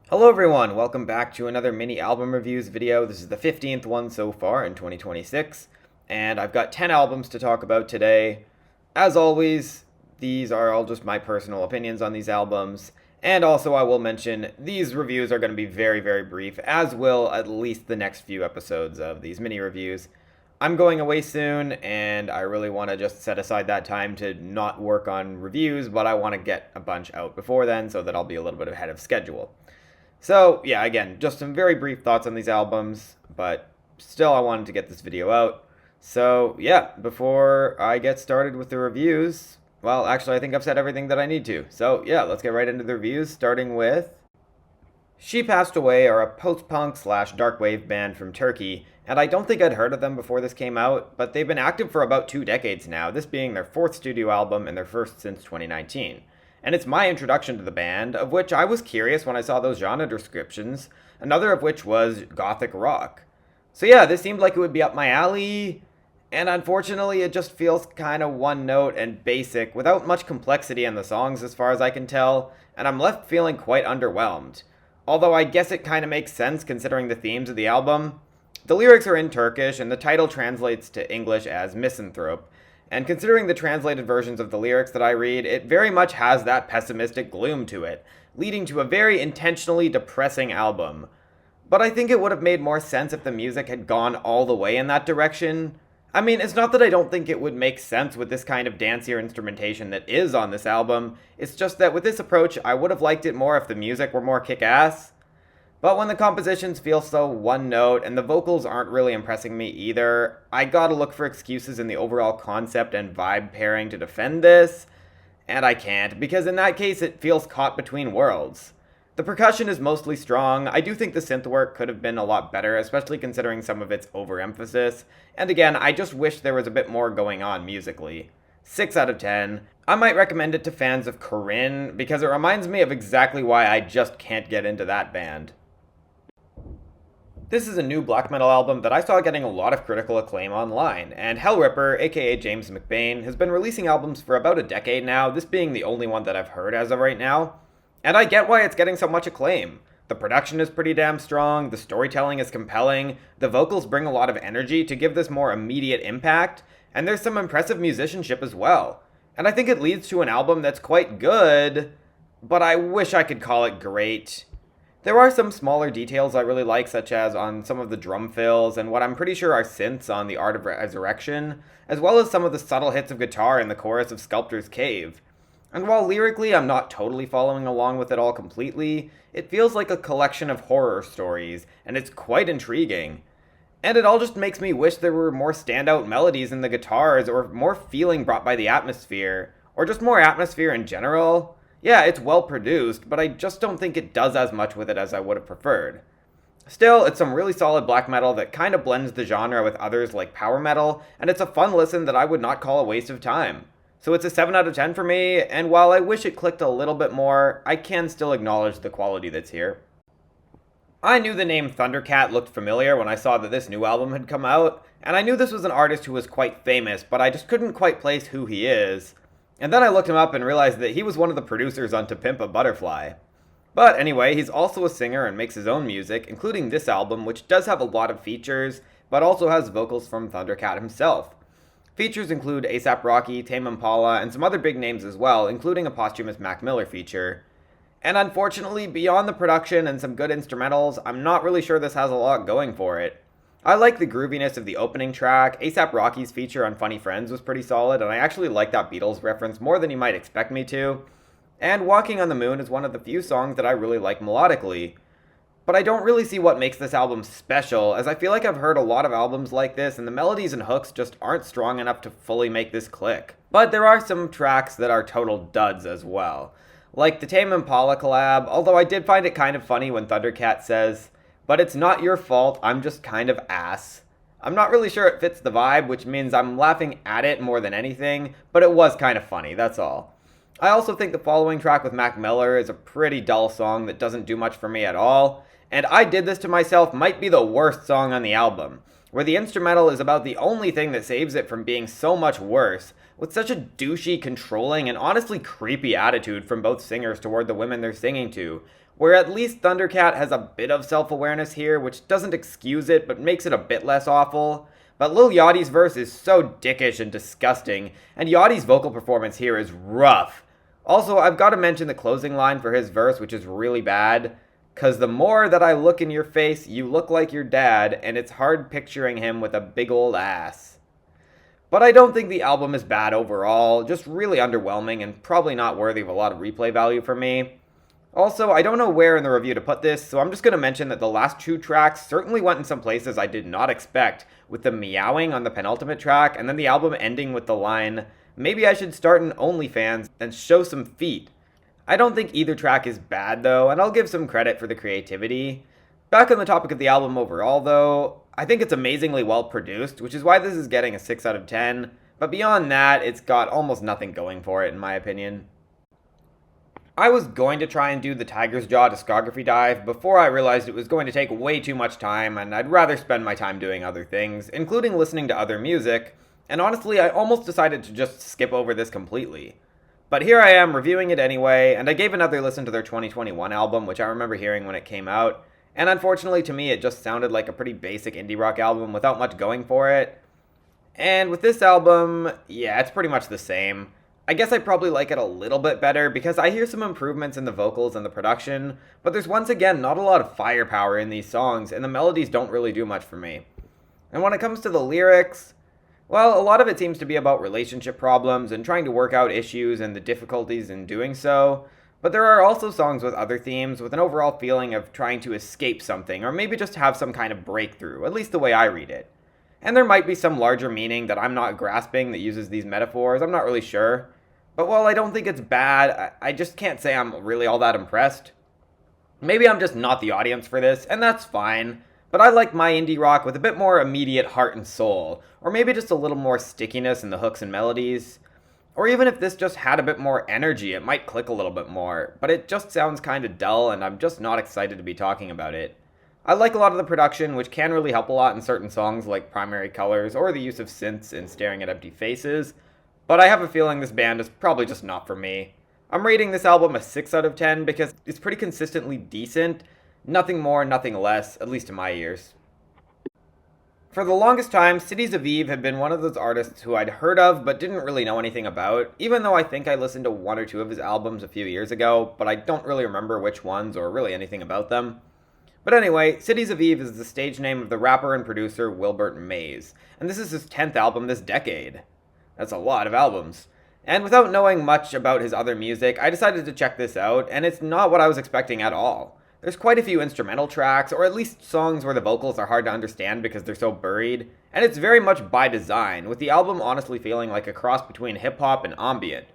Hello everyone, welcome back to another mini album reviews video. This is the 15th one so far in 2026, and I've got 10 albums to talk about today. As always, these are all just my personal opinions on these albums, and also I will mention these reviews are going to be very, very brief, as will at least the next few episodes of these mini reviews. I'm going away soon, and I really want to just set aside that time to not work on reviews, but I want to get a bunch out before then so that I'll be a little bit ahead of schedule. So, yeah, again, just some very brief thoughts on these albums, but still I wanted to get this video out. So, yeah, before I get started with the reviews, well, actually, I think I've said everything that I need to. So, yeah, let's get right into the reviews, starting with She Passed Away are a post-punk slash dark wave band from Turkey, and I don't think I'd heard of them before this came out, but they've been active for about 2 decades now, this being their 4th studio album and their first since 2019. And it's my introduction to the band, of which I was curious when I saw those genre descriptions, another of which was gothic rock. So yeah, this seemed like it would be up my alley, and unfortunately it just feels kind of one note and basic, without much complexity in the songs as far as I can tell, and I'm left feeling quite underwhelmed. Although I guess it kind of makes sense considering the themes of the album. The lyrics are in Turkish, and the title translates to English as Mizantrop, and considering the translated versions of the lyrics that I read, it very much has that pessimistic gloom to it, leading to a very intentionally depressing album. But I think it would have made more sense if the music had gone all the way in that direction. I mean, it's not that I don't think it would make sense with this kind of dancier instrumentation that is on this album, it's just that with this approach, I would have liked it more if the music were more kick-ass. But when the compositions feel so one note and the vocals aren't really impressing me either, I gotta look for excuses in the overall concept and vibe pairing to defend this, and I can't, because in that case it feels caught between worlds. The percussion is mostly strong. I do think the synth work could have been a lot better, especially considering some of its overemphasis, and again, I just wish there was a bit more going on musically. 6 out of 10. I might recommend it to fans of Corinne, because it reminds me of exactly why I just can't get into that band. This is a new black metal album that I saw getting a lot of critical acclaim online, and Hellripper, aka James McBain, has been releasing albums for about a decade now, this being the only one that I've heard as of right now. And I get why it's getting so much acclaim. The production is pretty damn strong, the storytelling is compelling, the vocals bring a lot of energy to give this more immediate impact, and there's some impressive musicianship as well. And I think it leads to an album that's quite good, but I wish I could call it great. There are some smaller details I really like, such as on some of the drum fills and what I'm pretty sure are synths on The Art of Resurrection, as well as some of the subtle hits of guitar in the chorus of Sculptor's Cave. And while lyrically I'm not totally following along with it all completely, it feels like a collection of horror stories, and it's quite intriguing. And it all just makes me wish there were more standout melodies in the guitars, or more feeling brought by the atmosphere, or just more atmosphere in general. Yeah, it's well produced, but I just don't think it does as much with it as I would have preferred. Still, it's some really solid black metal that kind of blends the genre with others like power metal, and it's a fun listen that I would not call a waste of time. So it's a 7 out of 10 for me, and while I wish it clicked a little bit more, I can still acknowledge the quality that's here. I knew the name Thundercat looked familiar when I saw that this new album had come out, and I knew this was an artist who was quite famous, but I just couldn't quite place who he is. And then I looked him up and realized that he was one of the producers on To Pimp a Butterfly. But anyway, he's also a singer and makes his own music, including this album, which does have a lot of features, but also has vocals from Thundercat himself. Features include A$AP Rocky, Tame Impala, and some other big names as well, including a posthumous Mac Miller feature. And unfortunately, beyond the production and some good instrumentals, I'm not really sure this has a lot going for it. I like the grooviness of the opening track. A$AP Rocky's feature on Funny Friends was pretty solid, and I actually like that Beatles reference more than you might expect me to. And Walking on the Moon is one of the few songs that I really like melodically. But I don't really see what makes this album special, as I feel like I've heard a lot of albums like this, and the melodies and hooks just aren't strong enough to fully make this click. But there are some tracks that are total duds as well. Like the Tame Impala collab, although I did find it kind of funny when Thundercat says, "But it's not your fault, I'm just kind of ass." I'm not really sure it fits the vibe, which means I'm laughing at it more than anything, but it was kind of funny, that's all. I also think the following track with Mac Miller is a pretty dull song that doesn't do much for me at all, and I Did This to Myself might be the worst song on the album, where the instrumental is about the only thing that saves it from being so much worse, with such a douchey, controlling, and honestly creepy attitude from both singers toward the women they're singing to, where at least Thundercat has a bit of self-awareness here, which doesn't excuse it, but makes it a bit less awful. But Lil Yachty's verse is so dickish and disgusting, and Yachty's vocal performance here is rough. Also, I've got to mention the closing line for his verse, which is really bad. "'Cause the more that I look in your face, you look like your dad, and it's hard picturing him with a big old ass." But I don't think the album is bad overall, just really underwhelming and probably not worthy of a lot of replay value for me. Also, I don't know where in the review to put this, so I'm just going to mention that the last two tracks certainly went in some places I did not expect, with the meowing on the penultimate track, and then the album ending with the line, "Maybe I should start an OnlyFans and show some feet." I don't think either track is bad though, and I'll give some credit for the creativity. Back on the topic of the album overall though, I think it's amazingly well produced, which is why this is getting a 6 out of 10, but beyond that, it's got almost nothing going for it in my opinion. I was going to try and do the Tiger's Jaw discography dive before I realized it was going to take way too much time, and I'd rather spend my time doing other things, including listening to other music, and honestly, I almost decided to just skip over this completely. But here I am reviewing it anyway, and I gave another listen to their 2021 album, which I remember hearing when it came out, and unfortunately to me it just sounded like a pretty basic indie rock album without much going for it. And with this album, yeah, it's pretty much the same. I guess I probably like it a little bit better because I hear some improvements in the vocals and the production, but there's once again not a lot of firepower in these songs, and the melodies don't really do much for me. And when it comes to the lyrics, well, a lot of it seems to be about relationship problems and trying to work out issues and the difficulties in doing so, but there are also songs with other themes with an overall feeling of trying to escape something, or maybe just have some kind of breakthrough, at least the way I read it. And there might be some larger meaning that I'm not grasping that uses these metaphors, I'm not really sure. But while I don't think it's bad, I just can't say I'm really all that impressed. Maybe I'm just not the audience for this, and that's fine. But I like my indie rock with a bit more immediate heart and soul, or maybe just a little more stickiness in the hooks and melodies. Or even if this just had a bit more energy, it might click a little bit more, but it just sounds kinda dull, and I'm just not excited to be talking about it. I like a lot of the production, which can really help a lot in certain songs like Primary Colors, or the use of synths in Staring at Empty Faces, but I have a feeling this band is probably just not for me. I'm rating this album a 6 out of 10 because it's pretty consistently decent, nothing more, nothing less, at least in my ears. For the longest time, Cities Aviv had been one of those artists who I'd heard of but didn't really know anything about, even though I think I listened to one or two of his albums a few years ago, but I don't really remember which ones or really anything about them. But anyway, Cities Aviv is the stage name of the rapper and producer Wilbert Mays, and this is his 10th album this decade. That's a lot of albums. And without knowing much about his other music, I decided to check this out, and it's not what I was expecting at all. There's quite a few instrumental tracks, or at least songs where the vocals are hard to understand because they're so buried, and it's very much by design, with the album honestly feeling like a cross between hip-hop and ambient.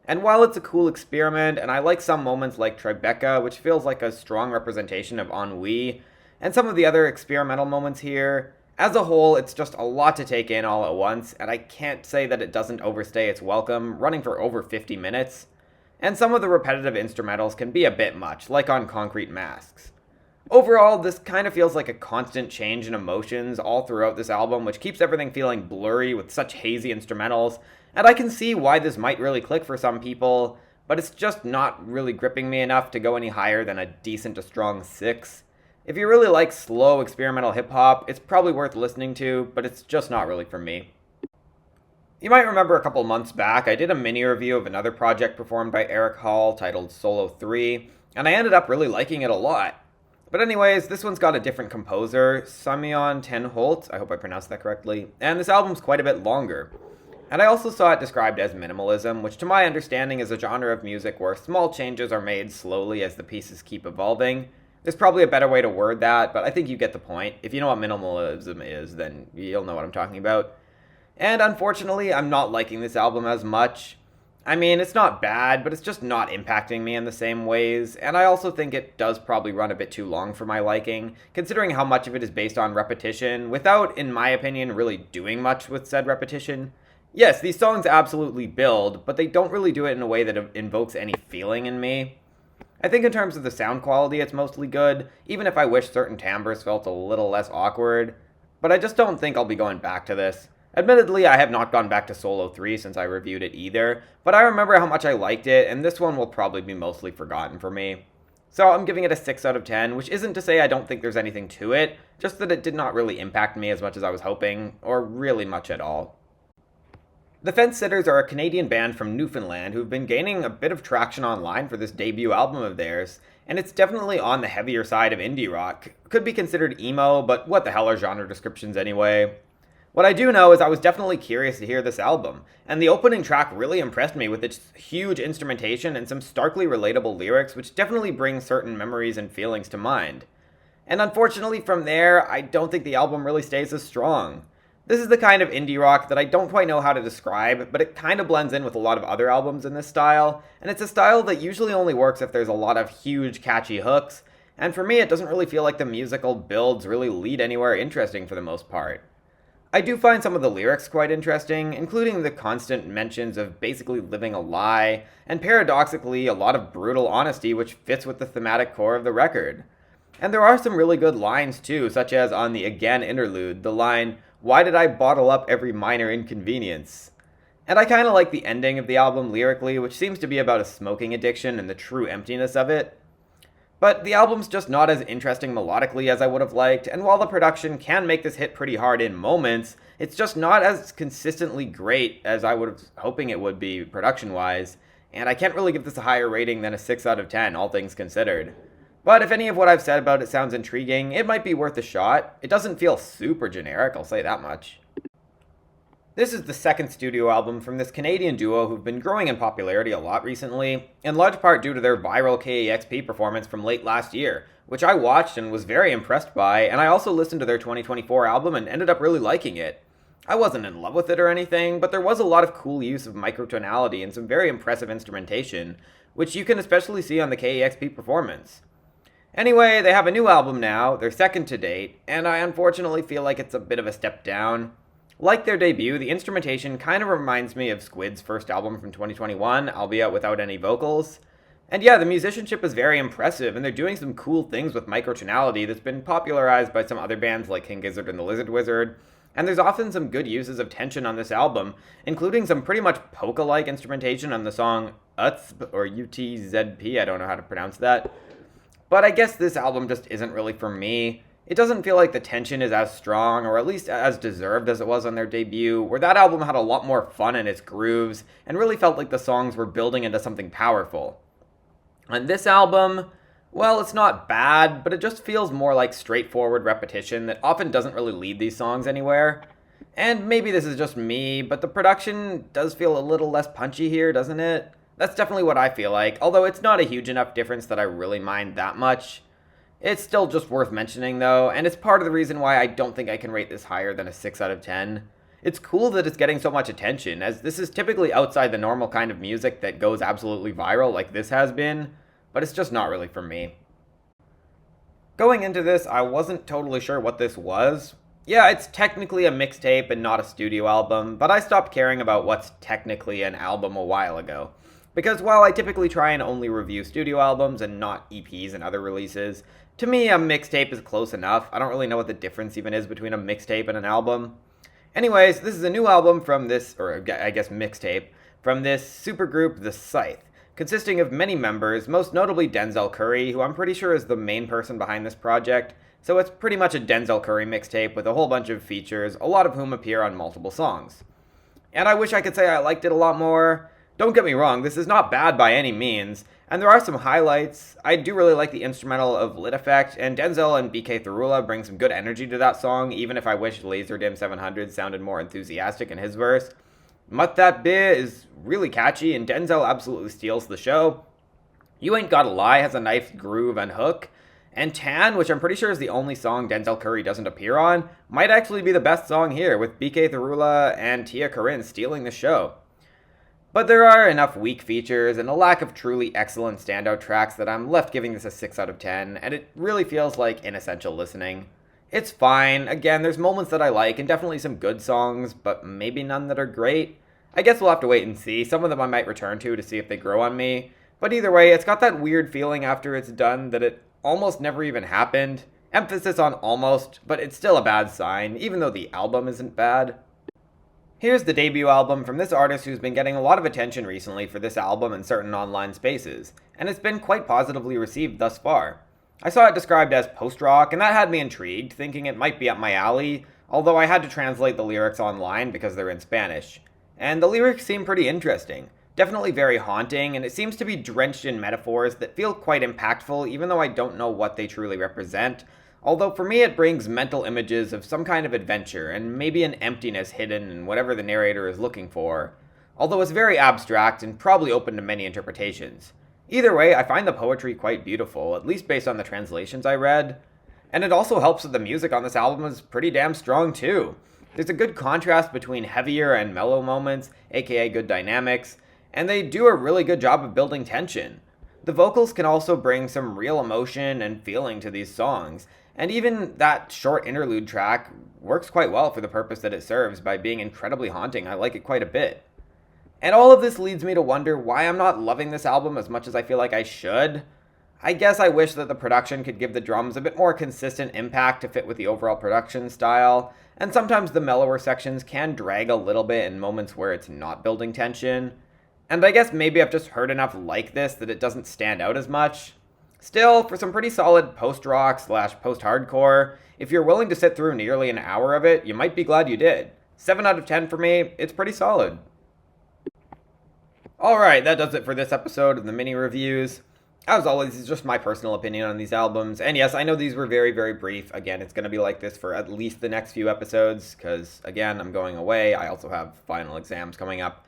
And while it's a cool experiment, and I like some moments like Tribeca, which feels like a strong representation of ennui, and some of the other experimental moments here, as a whole, it's just a lot to take in all at once, and I can't say that it doesn't overstay its welcome, running for over 50 minutes. And some of the repetitive instrumentals can be a bit much, like on Concrete Masks. Overall, this kind of feels like a constant change in emotions all throughout this album, which keeps everything feeling blurry with such hazy instrumentals, and I can see why this might really click for some people, but it's just not really gripping me enough to go any higher than a decent to strong 6. If you really like slow experimental hip-hop, it's probably worth listening to, but it's just not really for me. You might remember a couple months back, I did a mini review of another project performed by Erik Hall titled Solo 3, and I ended up really liking it a lot. But anyways, this one's got a different composer, Simeon Tenholt, I hope I pronounced that correctly, and this album's quite a bit longer. And I also saw it described as minimalism, which to my understanding is a genre of music where small changes are made slowly as the pieces keep evolving. There's probably a better way to word that, but I think you get the point. If you know what minimalism is, then you'll know what I'm talking about. And unfortunately, I'm not liking this album as much. I mean, it's not bad, but it's just not impacting me in the same ways, and I also think it does probably run a bit too long for my liking, considering how much of it is based on repetition, without, in my opinion, really doing much with said repetition. Yes, these songs absolutely build, but they don't really do it in a way that invokes any feeling in me. I think in terms of the sound quality, it's mostly good, even if I wish certain timbres felt a little less awkward, but I just don't think I'll be going back to this. Admittedly, I have not gone back to Solo 3 since I reviewed it either, but I remember how much I liked it, and this one will probably be mostly forgotten for me. So I'm giving it a 6 out of 10, which isn't to say I don't think there's anything to it, just that it did not really impact me as much as I was hoping, or really much at all. The Fencesitters are a Canadian band from Newfoundland who've been gaining a bit of traction online for this debut album of theirs, and it's definitely on the heavier side of indie rock. Could be considered emo, but what the hell are genre descriptions anyway? What I do know is I was definitely curious to hear this album, and the opening track really impressed me with its huge instrumentation and some starkly relatable lyrics which definitely bring certain memories and feelings to mind. And unfortunately from there, I don't think the album really stays as strong. This is the kind of indie rock that I don't quite know how to describe, but it kind of blends in with a lot of other albums in this style, and it's a style that usually only works if there's a lot of huge catchy hooks, and for me it doesn't really feel like the musical builds really lead anywhere interesting for the most part. I do find some of the lyrics quite interesting, including the constant mentions of basically living a lie, and paradoxically a lot of brutal honesty which fits with the thematic core of the record. And there are some really good lines too, such as on the Again interlude, the line, "Why did I bottle up every minor inconvenience?" And I kinda like the ending of the album lyrically, which seems to be about a smoking addiction and the true emptiness of it. But the album's just not as interesting melodically as I would have liked, and while the production can make this hit pretty hard in moments, it's just not as consistently great as I was hoping it would be production-wise, and I can't really give this a higher rating than a 6 out of 10, all things considered. But if any of what I've said about it sounds intriguing, it might be worth a shot. It doesn't feel super generic, I'll say that much. This is the second studio album from this Canadian duo who've been growing in popularity a lot recently, in large part due to their viral KEXP performance from late last year, which I watched and was very impressed by, and I also listened to their 2024 album and ended up really liking it. I wasn't in love with it or anything, but there was a lot of cool use of microtonality and some very impressive instrumentation, which you can especially see on the KEXP performance. Anyway, they have a new album now, their second to date, and I unfortunately feel like it's a bit of a step down. Like their debut, the instrumentation kind of reminds me of Squid's first album from 2021, albeit without any vocals. And yeah, the musicianship is very impressive, and they're doing some cool things with microtonality that's been popularized by some other bands like King Gizzard and the Lizard Wizard, and there's often some good uses of tension on this album, including some pretty much polka-like instrumentation on the song Utzp, or UTZP, I don't know how to pronounce that. But I guess this album just isn't really for me. It doesn't feel like the tension is as strong, or at least as deserved as it was on their debut, where that album had a lot more fun in its grooves, and really felt like the songs were building into something powerful. On this album, well, it's not bad, but it just feels more like straightforward repetition that often doesn't really lead these songs anywhere. And maybe this is just me, but the production does feel a little less punchy here, doesn't it? That's definitely what I feel like, although it's not a huge enough difference that I really mind that much. It's still just worth mentioning though, and it's part of the reason why I don't think I can rate this higher than a 6 out of 10. It's cool that it's getting so much attention, as this is typically outside the normal kind of music that goes absolutely viral like this has been, but it's just not really for me. Going into this, I wasn't totally sure what this was. Yeah, it's technically a mixtape and not a studio album, but I stopped caring about what's technically an album a while ago. Because while I typically try and only review studio albums and not EPs and other releases, to me a mixtape is close enough. I don't really know what the difference even is between a mixtape and an album. Anyways, this is a new album from this, or I guess mixtape, from this supergroup The Scythe, consisting of many members, most notably Denzel Curry, who I'm pretty sure is the main person behind this project, so it's pretty much a Denzel Curry mixtape with a whole bunch of features, a lot of whom appear on multiple songs. And I wish I could say I liked it a lot more. Don't get me wrong, this is not bad by any means, and there are some highlights. I do really like the instrumental of Lit Effect, and Denzel and BK Thurula bring some good energy to that song, even if I wish Laserdym 700 sounded more enthusiastic in his verse. Mutt That Bit is really catchy, and Denzel absolutely steals the show. You Ain't Gotta Lie has a nice groove and hook, and Tan, which I'm pretty sure is the only song Denzel Curry doesn't appear on, might actually be the best song here, with BK Thurula and Tia Corinne stealing the show. But there are enough weak features and a lack of truly excellent standout tracks that I'm left giving this a 6 out of 10, and it really feels like inessential listening. It's fine, again, there's moments that I like, and definitely some good songs, but maybe none that are great. I guess we'll have to wait and see. Some of them I might return to see if they grow on me. But either way, it's got that weird feeling after it's done that it almost never even happened. Emphasis on almost, but it's still a bad sign, even though the album isn't bad. Here's the debut album from this artist who's been getting a lot of attention recently for this album in certain online spaces, and it's been quite positively received thus far. I saw it described as post-rock, and that had me intrigued, thinking it might be up my alley, although I had to translate the lyrics online because they're in Spanish. And the lyrics seem pretty interesting, definitely very haunting, and it seems to be drenched in metaphors that feel quite impactful even though I don't know what they truly represent, although for me it brings mental images of some kind of adventure and maybe an emptiness hidden in whatever the narrator is looking for, although it's very abstract and probably open to many interpretations. Either way, I find the poetry quite beautiful, at least based on the translations I read. And it also helps that the music on this album is pretty damn strong too. There's a good contrast between heavier and mellow moments, aka good dynamics, and they do a really good job of building tension. The vocals can also bring some real emotion and feeling to these songs, and even that short interlude track works quite well for the purpose that it serves by being incredibly haunting. I like it quite a bit. And all of this leads me to wonder why I'm not loving this album as much as I feel like I should. I guess I wish that the production could give the drums a bit more consistent impact to fit with the overall production style, and sometimes the mellower sections can drag a little bit in moments where it's not building tension. And I guess maybe I've just heard enough like this that it doesn't stand out as much. Still, for some pretty solid post-rock / post-hardcore, if you're willing to sit through nearly an hour of it, you might be glad you did. 7 out of 10 for me, it's pretty solid. Alright, that does it for this episode of the mini reviews. As always, it's just my personal opinion on these albums, and yes, I know these were very, very brief. Again, it's going to be like this for at least the next few episodes, because, again, I'm going away. I also have final exams coming up.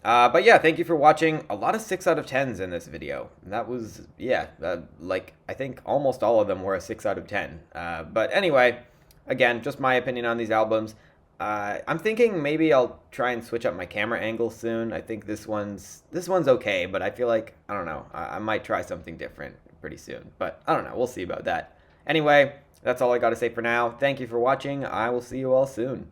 But yeah, thank you for watching. A lot of 6 out of 10s in this video. That was, I think almost all of them were a 6 out of 10. But anyway, again, just my opinion on these albums. I'm thinking maybe I'll try and switch up my camera angle soon. I think this one's okay, but I feel like, I don't know, I might try something different pretty soon. But I don't know, we'll see about that. Anyway, that's all I got to say for now. Thank you for watching. I will see you all soon.